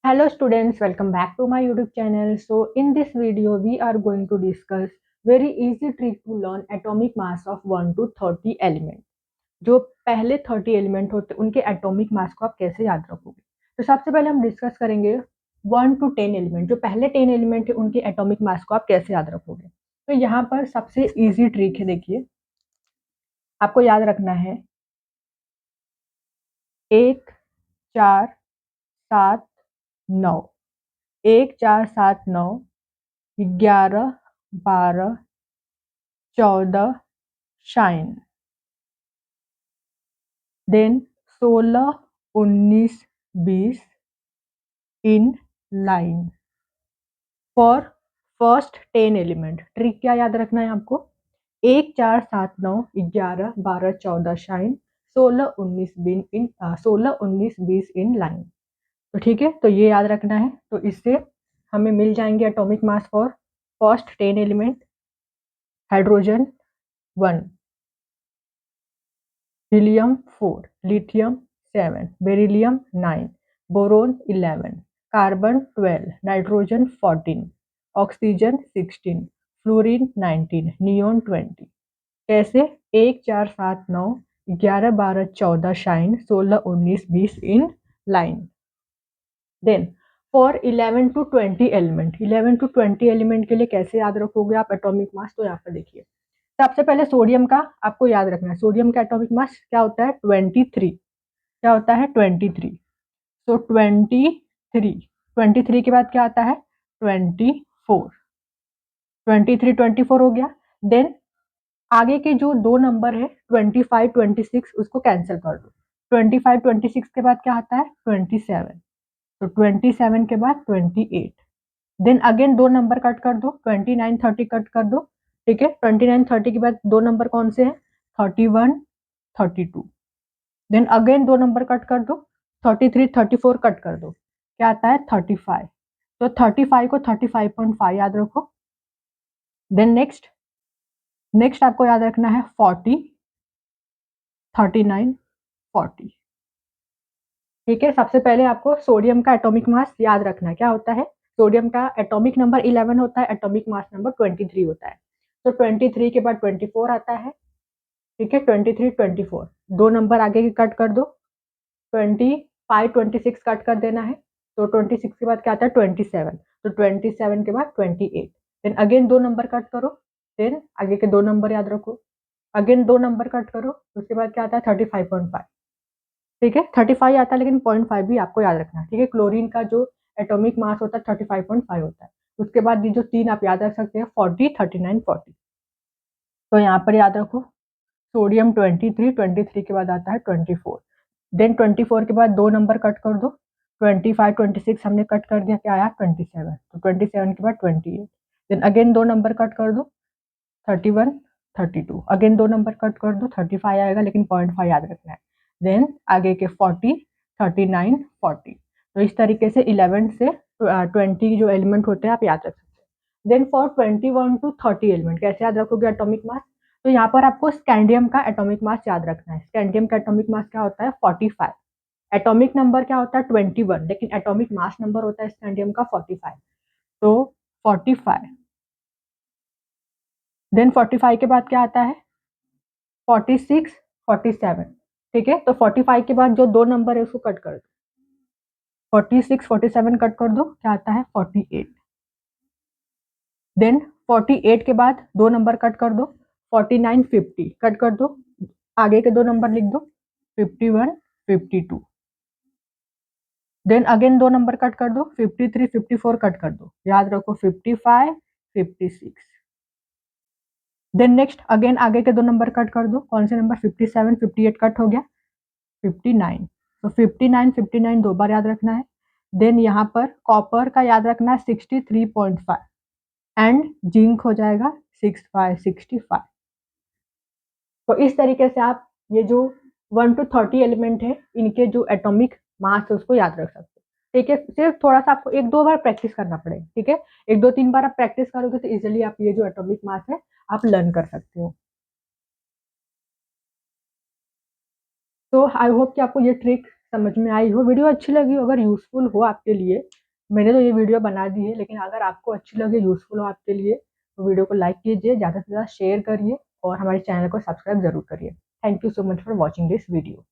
Hello students, welcome back to my YouTube channel. So in this video we are going to discuss very easy trick to learn atomic mass of 1 to 30 element. जो पहले 30 element होते हैं उनके atomic mass को आप कैसे याद रखोगे। तो सबसे पहले हम डिस्कस करेंगे 1 to 10 एलिमेंट, जो पहले 10 एलिमेंट है उनके एटॉमिक मास को आप कैसे याद रखोगे। तो यहाँ पर सबसे इजी ट्रिक है, देखिए आपको याद रखना है 1 4 7 9, 1 4 7 9, 11 12 14 shine, then 16 19 20 in line. For first 10 element trick क्या याद रखना है आपको, 1 4 7 9 11 12 14 शाइन, 16 19 20 इन लाइन। तो ठीक है, तो ये याद रखना है। तो इससे हमें मिल जाएंगे atomic mass for first 10 element. Hydrogen 1, helium 4, lithium 7, beryllium 9, boron 11, carbon 12, nitrogen 14, oxygen 16, fluorine 19, neon 20। कैसे? 1 4 7 9 11 12 14 shine, 16 19 20 in line. Then for 11 to 20 element, 11 to 20 element के लिए कैसे याद रखोगे आप एटॉमिक मास। तो यहाँ पर देखिए सबसे पहले सोडियम का आपको याद रखना है। सोडियम का एटॉमिक मास क्या होता है? 23। क्या होता है? 23। तो 23 के बाद क्या आता है? 24। 23 24 हो गया। देन आगे के जो दो नंबर है 25 26 उसको कैंसिल कर दो। 25 26 के बाद क्या आता है? 27। तो 27 के बाद 28। देन अगेन दो नंबर कट कर दो, 29 30 कट कर दो। ठीक है, 29 30 के बाद दो नंबर कौन से हैं? 31 32। देन अगेन दो नंबर कट कर दो, 33 34 कट कर दो, क्या आता है? 35। तो 35 को 35.5 याद रखो। देन नेक्स्ट आपको याद रखना है 40 39 40। ठीक है, सबसे पहले आपको सोडियम का एटॉमिक मास याद रखना है। क्या होता है? सोडियम का एटॉमिक नंबर 11 होता है, एटॉमिक मास नंबर 23 होता है। तो 23 के बाद 24 आता है। ठीक है, 23 24 दो नंबर आगे की कट कर दो, 25 26 कट कर देना है। तो 26 के बाद क्या आता है? 27। तो 27 के बाद 28। देन अगेन दो नंबर कट करो, देन आगे के दो नंबर याद रखो। अगेन दो नंबर कट करो, उसके बाद क्या आता है? 35.5। ठीक है, 35 आता है लेकिन 0.5 भी आपको याद रखना है। ठीक है, क्लोरीन का जो एटॉमिक मास होता है 35.5 होता है। उसके बाद ये जो तीन आप याद रख सकते हैं 40 39 40। तो यहाँ पर याद रखो सोडियम 23 के बाद आता है 24। देन 24 के बाद दो नंबर कट कर दो, 25 26 हमने कट कर दिया, क्या आया? 27। तो 27 के बाद 28। देन अगेन दो नंबर कट कर दो, 31 32। अगेन दो नंबर कट कर दो, 35 आएगा लेकिन 0.5 याद रखना है। देन आगे के 40 39 40। तो इस तरीके से 11 से 20 जो एलिमेंट होते हैं आप याद रख सकते हैं। देन फॉर 21 to 30 एलिमेंट कैसे याद रखोगे एटॉमिक मास। तो यहाँ पर आपको स्कैंडियम का एटॉमिक मास याद रखना है। स्कैंडियम का एटॉमिक मास क्या होता है? 45। एटॉमिक नंबर क्या होता है? 21, लेकिन एटॉमिक मास नंबर होता है स्कैंडियम का 45। तो 45। देन 45 के बाद क्या आता है? 46 47। ठीक है, तो 45 के बाद जो दो नंबर है उसको कट कर दो, 46 47 कट कर दो, क्या आता है? 48। देन 48 के बाद दो नंबर कट कर दो, 49 50 कट कर दो, आगे के दो नंबर लिख दो, 51 52। देन अगेन दो नंबर कट कर दो, 53 54 कट कर दो, याद रखो 55 56। देन नेक्स्ट अगेन आगे के दो नंबर कट कर दो, कौन से नंबर? 57 58 कट हो गया, 59। तो 59 59 दो बार याद रखना है। देन यहाँ पर कॉपर का याद रखना है 63.5 एंड जिंक हो जाएगा 65 65। तो इस तरीके से आप ये जो 1 to 30 एलिमेंट है इनके जो एटॉमिक मास है उसको याद रख सकते हैं। ठीक है, सिर्फ थोड़ा सा आपको एक दो बार प्रैक्टिस करना पड़ेगा। ठीक है, एक दो तीन बार आप प्रैक्टिस करोगे तो इजिली आप ये जो एटॉमिक मास है आप लर्न कर सकते हो। तो आई होप कि आपको ये ट्रिक समझ में आई हो, वीडियो अच्छी लगी हो, अगर यूज़फुल हो आपके लिए, मैंने तो ये वीडियो बना दी है, लेकिन अगर आपको अच्छी लगे, यूज़फुल हो आपके लिए, तो वीडियो को लाइक कीजिए, ज़्यादा से ज़्यादा शेयर करिए और हमारे चैनल को सब्सक्राइब ज़रूर करिए। Thank you so much for watching this video.